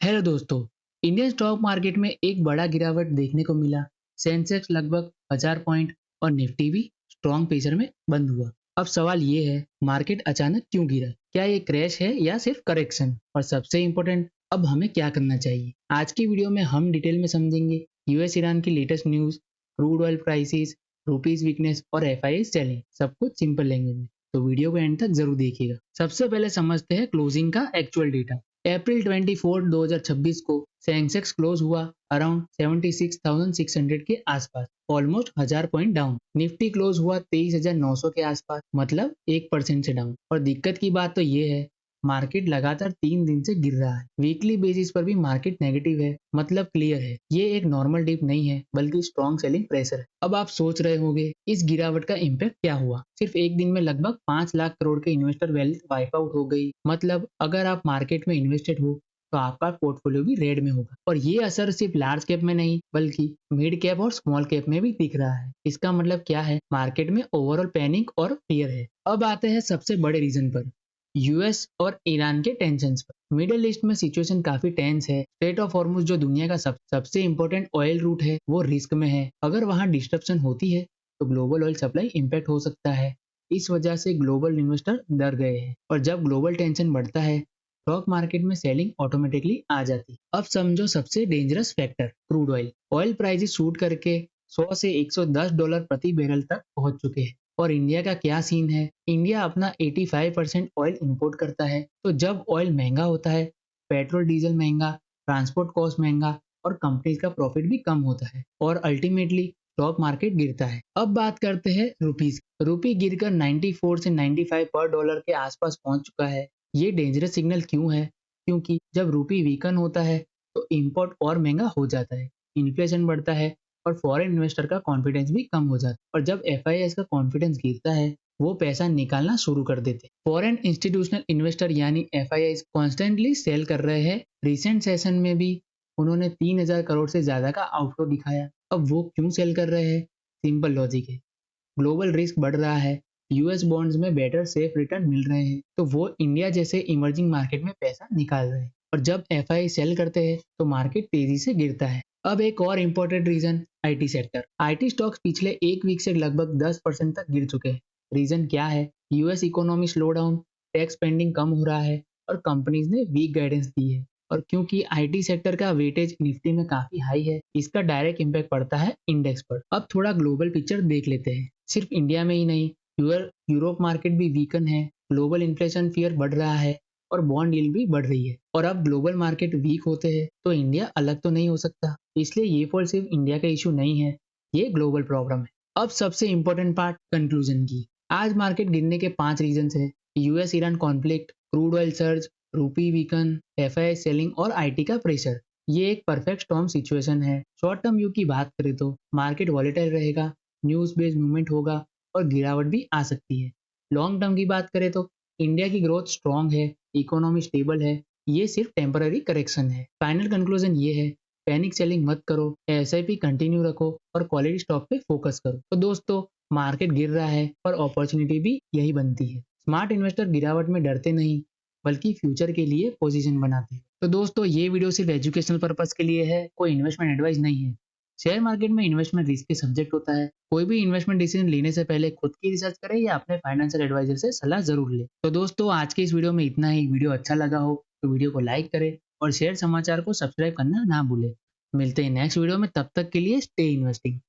Hello दोस्तों। Indian stock market में एक बड़ा गिरावट देखने को मिला। सेंसेक्स लगभग 1000 पॉइंट और निफ्टी भी स्ट्रॉन्ग प्रेशर में बंद हुआ। अब सवाल ये है, मार्केट अचानक क्यों गिरा? क्या ये क्रैश है या सिर्फ करेक्शन? और सबसे इम्पोर्टेंट, अब हमें क्या करना चाहिए? आज की वीडियो में हम डिटेल में समझेंगे यूएस ईरान की latest news, crude oil prices, rupees weakness और एफआईआई सेलिंग, सब कुछ सिंपल लैंग्वेज में। तो वीडियो को एंड तक जरूर देखिएगा। सबसे पहले समझते हैं क्लोजिंग का एक्चुअल डेटा। अप्रैल 24 2026 को सेंसेक्स क्लोज हुआ अराउंड 76,600 के आसपास, almost 1000 point down. Nifty close हुआ 23,900 के आसपास, मतलब 1% से डाउन। और दिक्कत की बात तो ये है, मार्केट लगातार 3 दिन से गिर रहा है। वीकली बेसिस पर भी मार्केट नेगेटिव है, मतलब क्लियर है ये एक नॉर्मल डिप नहीं है बल्कि स्ट्रॉन्ग सेलिंग प्रेशर है। अब आप सोच रहे होंगे इस गिरावट का इम्पैक्ट क्या हुआ? सिर्फ एक दिन में लगभग 5 लाख करोड़ के इन्वेस्टर वेल्थ वाइप आउट हो गई। मतलब अगर आप मार्केट में इन्वेस्टेड हो तो आपका पोर्टफोलियो भी रेड में होगा। और ये असर सिर्फ लार्ज कैप में नहीं बल्कि मिड कैप और स्मॉल कैप में भी दिख रहा है। इसका मतलब क्या है? मार्केट में ओवरऑल पैनिक और फियर है। अब आते हैं सबसे बड़े रीजन पर, यूएस और ईरान के टेंशन पर। मिडिल ईस्ट में सिचुएशन काफी टेंस है। स्ट्रेट ऑफ हॉर्मुज जो दुनिया का सबसे इंपॉर्टेंट ऑयल रूट है वो रिस्क में है। अगर वहां डिस्ट्रप्शन होती है तो ग्लोबल ऑयल सप्लाई इंपैक्ट हो सकता है। इस वजह से ग्लोबल इन्वेस्टर डर गए हैं और जब ग्लोबल टेंशन बढ़ता है स्टॉक मार्केट में सेलिंग ऑटोमेटिकली आ जाती है। अब समझो सबसे dangerous factor, crude oil. Oil prices shoot करके 100 से $110 प्रति बैरल तक पहुंच चुके हैं। और इंडिया का क्या सीन है? इंडिया अपना 85% ऑयल इंपोर्ट करता है। तो जब ऑयल महंगा होता है, पेट्रोल डीजल महंगा, ट्रांसपोर्ट कॉस्ट महंगा और कंपनी का प्रॉफिट भी कम होता है और अल्टीमेटली स्टॉक मार्केट गिरता है। अब बात करते हैं रुपीज। रुपी गिरकर 94 से 95 पर डॉलर के आसपास पहुंच चुका है। ये डेंजरस सिग्नल क्यों है? क्योंकि जब रुपी वीकन होता है तो इंपोर्ट और महंगा हो जाता है, इन्फ्लेशन बढ़ता है और फॉरेन इन्वेस्टर का कॉन्फिडेंस भी कम हो जाता है। और जब एफआईआई का कॉन्फिडेंस गिरता है वो पैसा निकालना शुरू कर देते हैं। फॉरेन इंस्टीट्यूशनल इन्वेस्टर यानी एफआईआई कॉन्स्टेंटली सेल कर रहे हैं। रिसेंट सेशन में भी उन्होंने 3000 करोड़ से ज्यादा का आउटफ्लो दिखाया। अब वो क्यों सेल कर रहे हैं? सिंपल लॉजिक है, ग्लोबल रिस्क बढ़ रहा है, यूएस बॉन्ड्स में बेटर सेफ रिटर्न मिल रहे हैं, तो वो इंडिया जैसे इमर्जिंग मार्केट में पैसा निकाल रहे हैं। और जब एफआई सेल करते हैं तो मार्केट तेजी से गिरता है। अब एक और important reason, IT sector. IT stocks पिछले एक वीक से लगभग 10% तक गिर चुके हैं। रीजन क्या है? US economy slow down, tax spending कम हो रहा है और कंपनीज ने वीक गाइडेंस दी है। और क्योंकि आईटी सेक्टर का वेटेज निफ्टी में काफी हाई है, इसका डायरेक्ट इंपैक्ट पड़ता है इंडेक्स पर। अब थोड़ा ग्लोबल पिक्चर देख लेते हैं। सिर्फ इंडिया में ही नहीं, यूरोप मार्केट भी वीकन है, ग्लोबल इन्फ्लेशन फियर बढ़ रहा है और बॉन्ड यील्ड भी बढ़ रही है। और अब ग्लोबल मार्केट वीक होते हैं तो इंडिया अलग तो नहीं हो सकता। इसलिए ये फॉल सिर्फ इंडिया का इशू नहीं है, ये ग्लोबल प्रॉब्लम है। अब सबसे इंपॉर्टेंट पार्ट, कंक्लूजन की। आज मार्केट गिरने के 5 रीजन है: US Iran conflict, crude oil surge, रूपी वीकन, एफआईआई सेलिंग और आईटी का प्रेशर। ये एक परफेक्ट स्टॉर्म सिचुएशन है। शॉर्ट टर्म व्यू की बात करें तो मार्केट वॉलेटाइल रहेगा, न्यूज बेस्ड मूवमेंट होगा और गिरावट भी आ सकती है। लॉन्ग टर्म की बात करें तो इंडिया की ग्रोथ स्ट्रांग है, इकोनॉमी स्टेबल है, ये सिर्फ टेम्पररी करेक्शन है। फाइनल कंक्लूजन ये है, पैनिक सेलिंग मत करो, एसआईपी कंटिन्यू रखो और क्वालिटी स्टॉक पे फोकस करो। तो दोस्तों, मार्केट गिर रहा है पर अपॉर्चुनिटी भी यही बनती है। स्मार्ट इन्वेस्टर गिरावट में डरते नहीं बल्कि फ्यूचर के लिए पोजीशन बनाते हैं। तो दोस्तों, ये वीडियो सिर्फ एजुकेशनल पर्पस के लिए है, कोई इन्वेस्टमेंट एडवाइस नहीं है। शेयर मार्केट में इन्वेस्टमेंट रिस्क के सब्जेक्ट होता है। कोई भी इन्वेस्टमेंट डिसीजन लेने से पहले खुद की रिसर्च करें या अपने फाइनेंशियल एडवाइजर से सलाह जरूर ले। तो दोस्तों, आज के इस वीडियो में इतना ही। वीडियो अच्छा लगा हो तो वीडियो को लाइक करें और शेयर समाचार को सब्सक्राइब करना ना भूले। मिलते हैं नेक्स्ट वीडियो में, तब तक के लिए स्टे इन्वेस्टिंग।